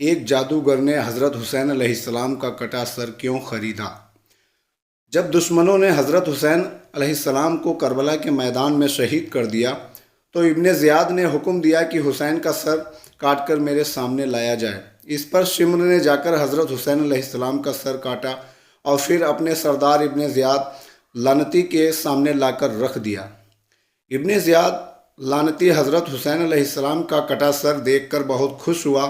ایک جادوگر نے حضرت حسین علیہ السلام کا کٹا سر کیوں خریدا؟ جب دشمنوں نے حضرت حسین علیہ السلام کو کربلا کے میدان میں شہید کر دیا تو ابن زیاد نے حکم دیا کہ حسین کا سر کاٹ کر میرے سامنے لایا جائے۔ اس پر شمر نے جا کر حضرت حسین علیہ السلام کا سر کاٹا اور پھر اپنے سردار ابن زیاد لعنتی کے سامنے لا کر رکھ دیا۔ ابن زیاد لعنتی حضرت حسین علیہ السلام کا کٹا سر دیکھ کر بہت خوش ہوا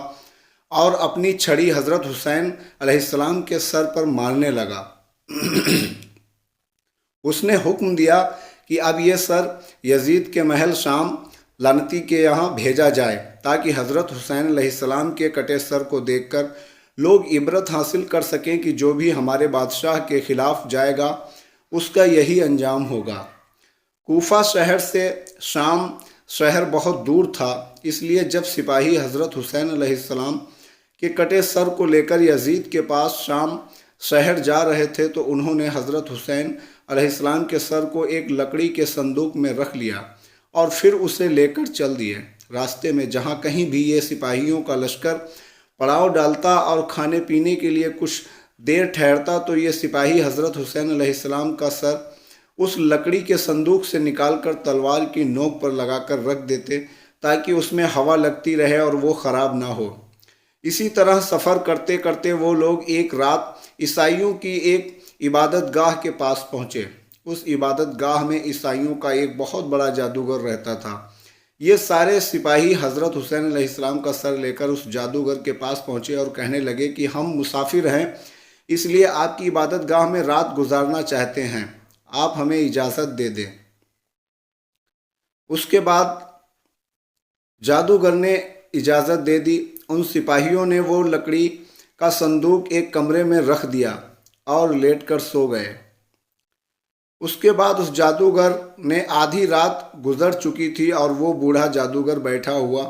اور اپنی چھڑی حضرت حسین علیہ السلام کے سر پر مارنے لگا۔ اس نے حکم دیا کہ اب یہ سر یزید کے محل شام لعنتی کے یہاں بھیجا جائے تاکہ حضرت حسین علیہ السلام کے کٹے سر کو دیکھ کر لوگ عبرت حاصل کر سکیں کہ جو بھی ہمارے بادشاہ کے خلاف جائے گا اس کا یہی انجام ہوگا۔ کوفہ شہر سے شام شہر بہت دور تھا، اس لیے جب سپاہی حضرت حسین علیہ السلام کے کٹے سر کو لے کر یزید کے پاس شام شہر جا رہے تھے تو انہوں نے حضرت حسین علیہ السلام کے سر کو ایک لکڑی کے صندوق میں رکھ لیا اور پھر اسے لے کر چل دیے۔ راستے میں جہاں کہیں بھی یہ سپاہیوں کا لشکر پڑاؤ ڈالتا اور کھانے پینے کے لیے کچھ دیر ٹھہرتا تو یہ سپاہی حضرت حسین علیہ السلام کا سر اس لکڑی کے صندوق سے نکال کر تلوار کی نوک پر لگا کر رکھ دیتے تاکہ اس میں ہوا لگتی رہے اور وہ خراب نہ ہو۔ اسی طرح سفر کرتے کرتے وہ لوگ ایک رات عیسائیوں کی ایک عبادت گاہ کے پاس پہنچے۔ اس عبادت گاہ میں عیسائیوں کا ایک بہت بڑا جادوگر رہتا تھا۔ یہ سارے سپاہی حضرت حسین علیہ السلام کا سر لے کر اس جادوگر کے پاس پہنچے اور کہنے لگے کہ ہم مسافر ہیں، اس لیے آپ کی عبادت گاہ میں رات گزارنا چاہتے ہیں، آپ ہمیں اجازت دے دیں۔ اس کے بعد جادوگر نے اجازت دے دی۔ ان سپاہیوں نے وہ لکڑی کا صندوق ایک کمرے میں رکھ دیا اور لیٹ کر سو گئے۔ اس کے بعد اس جادوگر نے آدھی رات گزر چکی تھی اور وہ بوڑھا جادوگر بیٹھا ہوا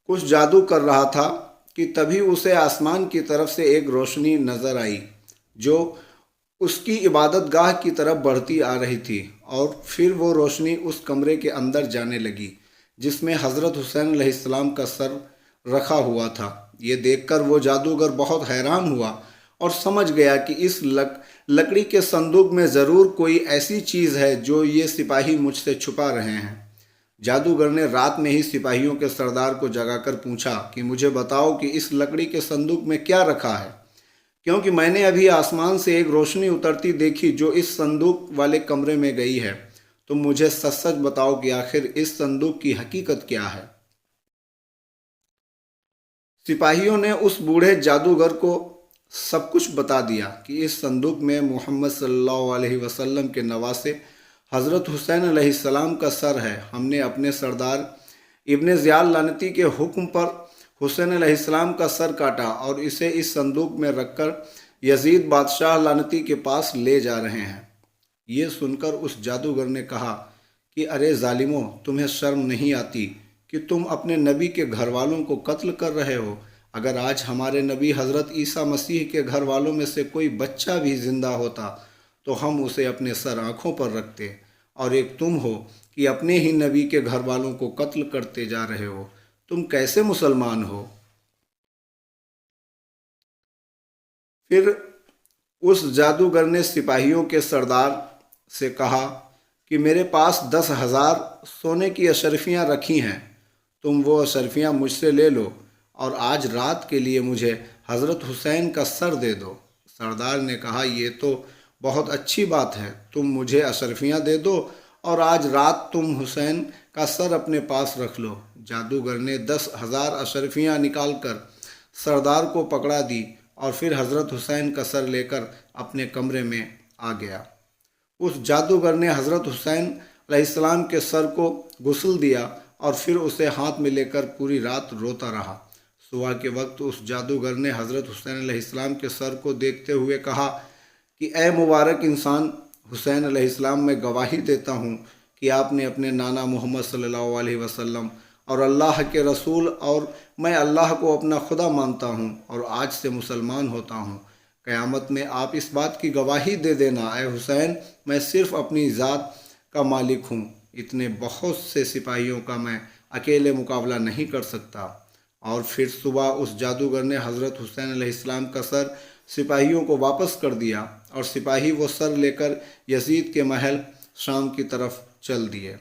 کچھ جادو کر رہا تھا کہ تبھی اسے آسمان کی طرف سے ایک روشنی نظر آئی جو اس کی عبادت گاہ کی طرف بڑھتی آ رہی تھی، اور پھر وہ روشنی اس کمرے کے اندر جانے لگی جس میں حضرت حسین علیہ السلام کا سر رکھا ہوا تھا۔ یہ دیکھ کر وہ جادوگر بہت حیران ہوا اور سمجھ گیا کہ اس لکڑی کے صندوق میں ضرور کوئی ایسی چیز ہے جو یہ سپاہی مجھ سے چھپا رہے ہیں۔ جادوگر نے رات میں ہی سپاہیوں کے سردار کو جگا کر پوچھا کہ مجھے بتاؤ کہ اس لکڑی کے صندوق میں کیا رکھا ہے، کیونکہ میں نے ابھی آسمان سے ایک روشنی اترتی دیکھی جو اس صندوق والے کمرے میں گئی ہے۔ تم مجھے سچ سچ بتاؤ کہ آخر اس صندوق کی حقیقت کیا ہے۔ سپاہیوں نے اس بوڑھے جادوگر کو سب کچھ بتا دیا کہ اس صندوق میں محمد صلی اللہ علیہ وسلم کے نواسے حضرت حسین علیہ السلام کا سر ہے۔ ہم نے اپنے سردار ابن زیاد لعنتی کے حکم پر حسین علیہ السلام کا سر کاٹا اور اسے اس صندوق میں رکھ کر یزید بادشاہ لعنتی کے پاس لے جا رہے ہیں۔ یہ سن کر اس جادوگر نے کہا کہ ارے ظالموں، تمہیں شرم نہیں آتی کہ تم اپنے نبی کے گھر والوں کو قتل کر رہے ہو؟ اگر آج ہمارے نبی حضرت عیسیٰ مسیح کے گھر والوں میں سے کوئی بچہ بھی زندہ ہوتا تو ہم اسے اپنے سر آنکھوں پر رکھتے، اور ایک تم ہو کہ اپنے ہی نبی کے گھر والوں کو قتل کرتے جا رہے ہو، تم کیسے مسلمان ہو؟ پھر اس جادوگر نے سپاہیوں کے سردار سے کہا کہ میرے پاس 10,000 سونے کی اشرفیاں رکھی ہیں، تم وہ اشرفیاں مجھ سے لے لو اور آج رات کے لیے مجھے حضرت حسین کا سر دے دو۔ سردار نے کہا یہ تو بہت اچھی بات ہے، تم مجھے اشرفیاں دے دو اور آج رات تم حسین کا سر اپنے پاس رکھ لو۔ جادوگر نے 10,000 اشرفیاں نکال کر سردار کو پکڑا دی اور پھر حضرت حسین کا سر لے کر اپنے کمرے میں آ گیا۔ اس جادوگر نے حضرت حسین علیہ السلام کے سر کو غسل دیا اور پھر اسے ہاتھ میں لے کر پوری رات روتا رہا۔ صبح کے وقت اس جادوگر نے حضرت حسین علیہ السلام کے سر کو دیکھتے ہوئے کہا کہ اے مبارک انسان حسین علیہ السلام، میں گواہی دیتا ہوں کہ آپ نے اپنے نانا محمد صلی اللہ علیہ وسلم اور اللہ کے رسول اور میں اللہ کو اپنا خدا مانتا ہوں اور آج سے مسلمان ہوتا ہوں۔ قیامت میں آپ اس بات کی گواہی دے دینا اے حسین، میں صرف اپنی ذات کا مالک ہوں، اتنے بہت سے سپاہیوں کا میں اکیلے مقابلہ نہیں کر سکتا۔ اور پھر صبح اس جادوگر نے حضرت حسین علیہ السلام کا سر سپاہیوں کو واپس کر دیا اور سپاہی وہ سر لے کر یزید کے محل شام کی طرف چل دیے۔